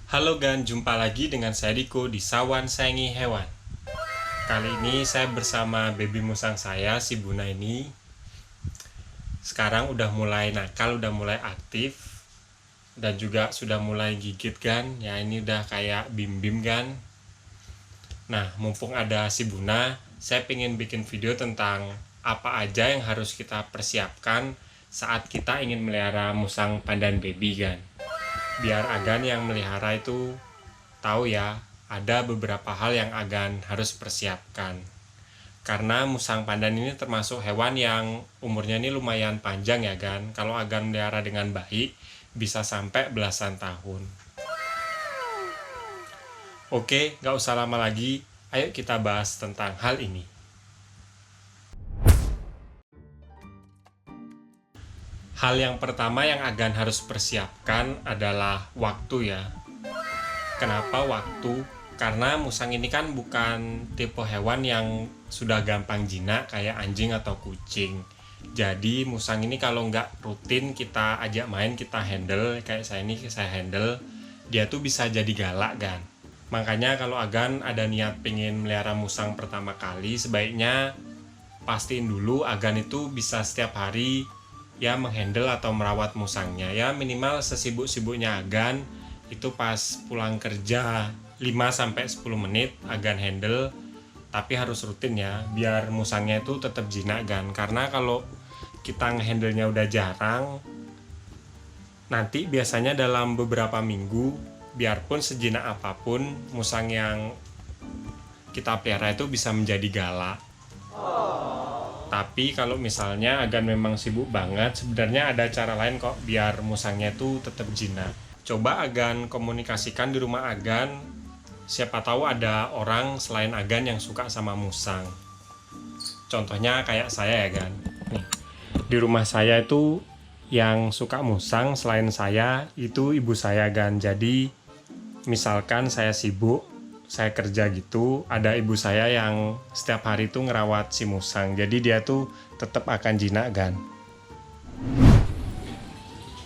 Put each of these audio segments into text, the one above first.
Halo Gan, jumpa lagi dengan saya Diko di Sawan Sayangi Hewan. Kali ini saya bersama baby musang saya, si Buna ini. Sekarang udah mulai nakal, udah mulai aktif. Dan juga sudah mulai gigit kan. Ya ini udah kayak bim-bim kan. Nah, mumpung ada si Buna, saya pengen bikin video tentang apa aja yang harus kita persiapkan saat kita ingin melihara musang pandan baby kan. Biar Agan yang melihara itu tahu ya, ada beberapa hal yang Agan harus persiapkan. Karena musang pandan ini termasuk hewan yang umurnya ini lumayan panjang ya kan. Kalau Agan melihara dengan baik, bisa sampai belasan tahun. Oke, nggak usah lama lagi, ayo kita bahas tentang hal ini. Hal yang pertama yang Agan harus persiapkan adalah waktu ya. Kenapa waktu? Karena musang ini kan bukan tipe hewan yang sudah gampang jinak kayak anjing atau kucing. Jadi musang ini kalau nggak rutin kita ajak main, kita handle, kayak saya ini saya handle, dia tuh bisa jadi galak kan. Makanya kalau Agan ada niat pengen melihara musang pertama kali, sebaiknya pastiin dulu Agan itu bisa setiap hari ya menghandle atau merawat musangnya. Ya minimal sesibuk-sibuknya Agan itu pas pulang kerja 5-10 menit Agan handle, tapi harus rutin ya biar musangnya itu tetap jinak kan. Karena kalau kita ngehandle-nya udah jarang, nanti biasanya dalam beberapa minggu biarpun sejinak apapun musang yang kita pelihara itu bisa menjadi galak. Tapi kalau misalnya Agan memang sibuk banget, sebenarnya ada cara lain kok biar musangnya itu tetap jinak. Coba Agan komunikasikan di rumah Agan, siapa tahu ada orang selain Agan yang suka sama musang. Contohnya kayak saya ya Gan. Nih, di rumah saya itu yang suka musang selain saya itu ibu saya Gan. Jadi misalkan saya sibuk, saya kerja gitu, ada ibu saya yang setiap hari tuh ngerawat si musang. Jadi dia tuh tetap akan jinak kan.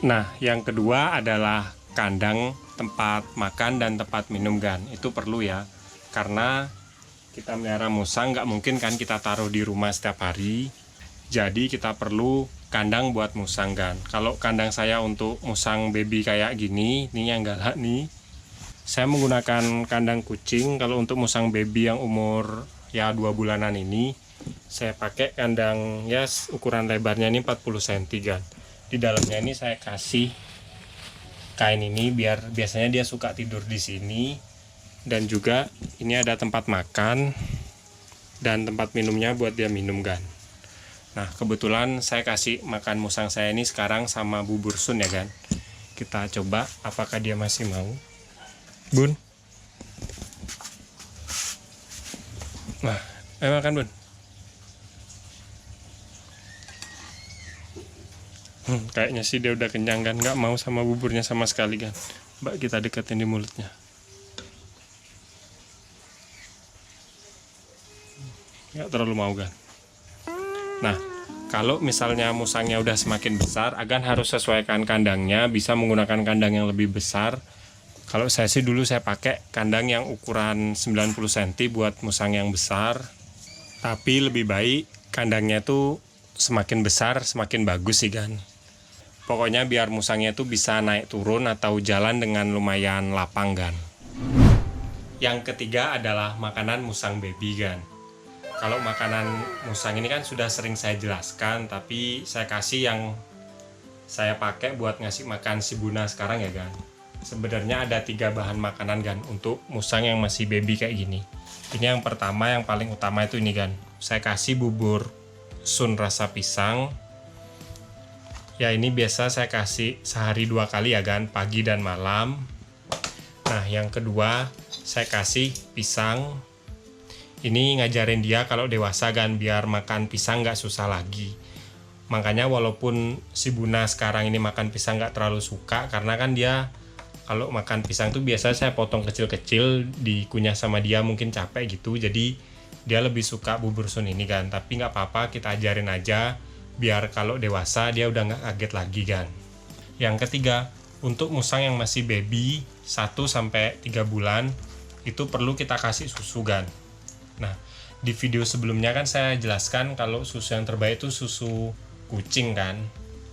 Nah, yang kedua adalah kandang, tempat makan dan tempat minum kan. Itu perlu ya. Karena kita melihara musang nggak mungkin kan kita taruh di rumah setiap hari. Jadi kita perlu kandang buat musang kan. Kalau kandang saya untuk musang baby kayak gini, ini yang galak nih. Saya menggunakan kandang kucing. Kalau untuk musang baby yang umur ya 2 bulanan ini, saya pakai kandang ya ukuran lebarnya ini 40 cm kan. Di dalamnya ini saya kasih kain ini biar biasanya dia suka tidur di sini. Dan juga ini ada tempat makan dan tempat minumnya buat dia minum kan. Nah, kebetulan saya kasih makan musang saya ini sekarang sama bubur sun ya kan. Kita coba apakah dia masih mau. Bun. Nah, ayo makan Bun. Kayaknya sih dia udah kenyang kan, nggak mau sama buburnya sama sekali kan. Mbak kita deketin di mulutnya. Nggak terlalu mau kan. Nah, kalau misalnya musangnya udah semakin besar, Agan harus sesuaikan kandangnya, bisa menggunakan kandang yang lebih besar. Kalau saya sih dulu saya pakai kandang yang ukuran 90 cm buat musang yang besar. Tapi lebih baik kandangnya tuh semakin besar semakin bagus sih kan. Pokoknya biar musangnya tuh bisa naik turun atau jalan dengan lumayan lapang kan. Yang ketiga adalah makanan musang baby kan. Kalau makanan musang ini kan sudah sering saya jelaskan, tapi saya kasih yang saya pakai buat ngasih makan si Buna sekarang ya kan. Sebenarnya ada 3 bahan makanan kan untuk musang yang masih baby kayak gini. Ini yang pertama, yang paling utama itu ini kan. Saya kasih bubur sun rasa pisang. Ya ini biasa saya kasih sehari 2 kali ya kan, pagi dan malam. Nah yang kedua saya kasih pisang. Ini ngajarin dia kalau dewasa kan biar makan pisang nggak susah lagi. Makanya walaupun si Buna sekarang ini makan pisang nggak terlalu suka, karena kan dia kalau makan pisang tuh biasa saya potong kecil-kecil, dikunyah sama dia mungkin capek gitu. Jadi dia lebih suka bubur sun ini kan. Tapi nggak apa-apa, kita ajarin aja biar kalau dewasa dia udah nggak kaget lagi kan. Yang ketiga, Untuk musang yang masih baby 1-3 bulan itu perlu kita kasih susu gan. Nah, di video sebelumnya kan saya jelaskan kalau susu yang terbaik itu susu kucing kan.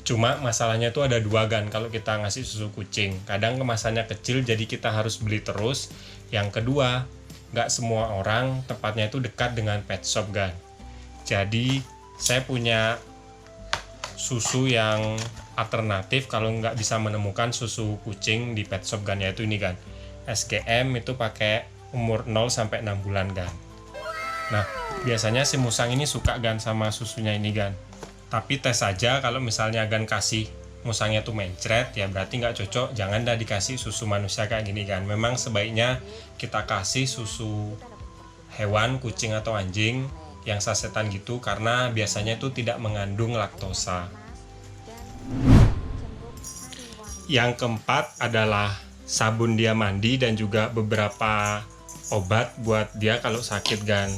Cuma masalahnya itu ada dua gan kalau kita ngasih susu kucing. Kadang kemasannya kecil jadi kita harus beli terus. Yang kedua, nggak semua orang tempatnya itu dekat dengan pet shop gan. Jadi saya punya susu yang alternatif kalau nggak bisa menemukan susu kucing di pet shop gan, yaitu ini gan. SGM itu pakai umur 0-6 bulan gan. Nah, biasanya si musang ini suka gan sama susunya ini gan. Tapi tes aja, kalau misalnya gan kasih musangnya tuh mencret, ya berarti nggak cocok, jangan dah dikasih susu manusia kayak gini gan. Memang sebaiknya kita kasih susu hewan, kucing atau anjing yang sasetan gitu, karena biasanya itu tidak mengandung laktosa. Yang keempat adalah sabun dia mandi dan juga beberapa obat buat dia kalau sakit gan.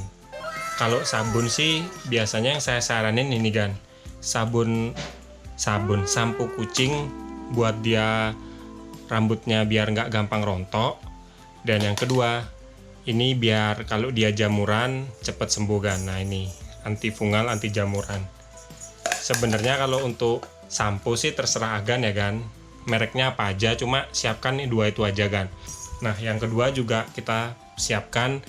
Kalau sabun sih biasanya yang saya saranin ini gan, sabun sampo kucing buat dia rambutnya biar nggak gampang rontok. Dan yang kedua ini biar kalau dia jamuran cepet sembuh gan. Nah ini anti fungal, anti jamuran. Sebenarnya kalau untuk sampo sih terserah agan ya gan, mereknya apa aja, cuma siapkan nih 2 itu aja gan. Nah yang kedua juga kita siapkan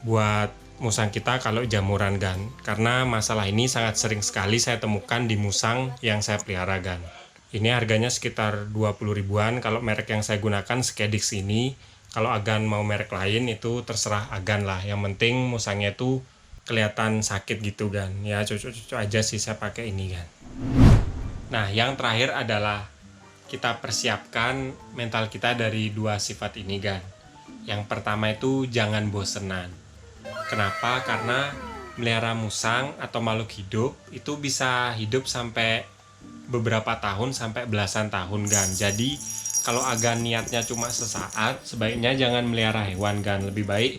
buat musang kita kalau jamuran gan, karena masalah ini sangat sering sekali saya temukan di musang yang saya pelihara gan. Ini harganya sekitar 20 ribuan kalau merek yang saya gunakan Skedix ini. Kalau agan mau merek lain itu terserah agan lah, yang penting musangnya itu kelihatan sakit gitu gan. Ya cocok-cocok aja sih saya pakai ini gan. Nah yang terakhir adalah kita persiapkan mental kita dari 2 sifat ini gan. Yang pertama itu jangan bosenan. Kenapa? Karena melihara musang atau makhluk hidup itu bisa hidup sampai beberapa tahun sampai belasan tahun gan. Jadi kalau agan niatnya cuma sesaat, sebaiknya jangan melihara hewan gan. Lebih baik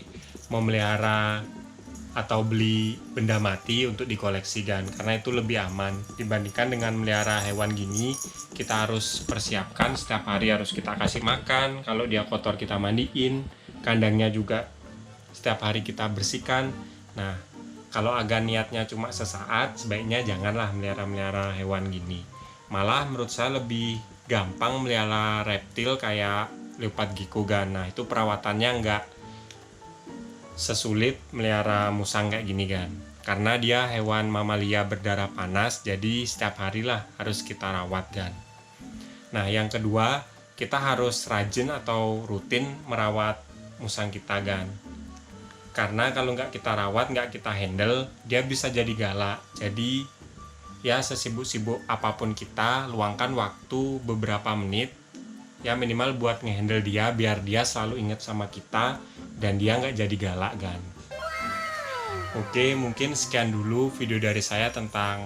memelihara atau beli benda mati untuk dikoleksi gan, karena itu lebih aman dibandingkan dengan melihara hewan gini. Kita harus persiapkan setiap hari, harus kita kasih makan, kalau dia kotor kita mandiin, kandangnya juga setiap hari kita bersihkan. Nah kalau agan niatnya cuma sesaat, sebaiknya janganlah melihara hewan gini. Malah menurut saya lebih gampang melihara reptil kayak leopard gecko gan. Nah itu perawatannya nggak sesulit melihara musang kayak gini kan, karena dia hewan mamalia berdarah panas, jadi setiap hari lah harus kita rawat kan. Nah yang kedua, kita harus rajin atau rutin merawat musang kita kan, karena kalau nggak kita rawat, nggak kita handle, dia bisa jadi galak. Jadi ya sesibuk-sibuk apapun kita, luangkan waktu beberapa menit ya minimal buat ngehandle dia, biar dia selalu ingat sama kita dan dia nggak jadi galak kan. Oke, mungkin sekian dulu video dari saya tentang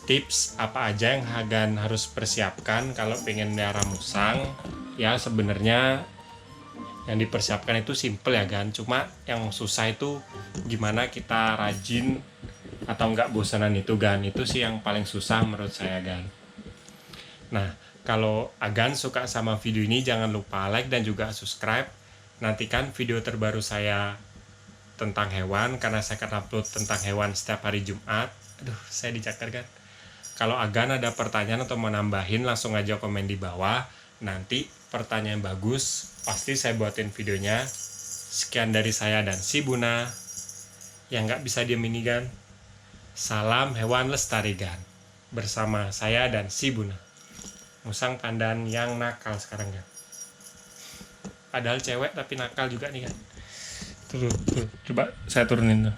tips apa aja yang agan harus persiapkan kalau pengen melihara musang. Ya sebenarnya yang dipersiapkan itu simple ya kan, cuma yang susah itu gimana kita rajin atau nggak bosanan itu kan, itu sih yang paling susah menurut saya kan. Nah kalau agan suka sama video ini, jangan lupa like dan juga subscribe. Nantikan video terbaru saya tentang hewan, karena saya akan upload tentang hewan setiap hari Jumat. Aduh, saya dicakar kan. Kalau agan ada pertanyaan atau mau nambahin, langsung aja komen di bawah. Nanti pertanyaan bagus, pasti saya buatin videonya. Sekian dari saya dan si Buna, yang nggak bisa diem ini kan. Salam hewan lestari gan. Bersama saya dan si Buna, musang pandan yang nakal sekarang kan. Padahal cewek tapi nakal juga nih kan. Tuh, coba saya turunin tuh.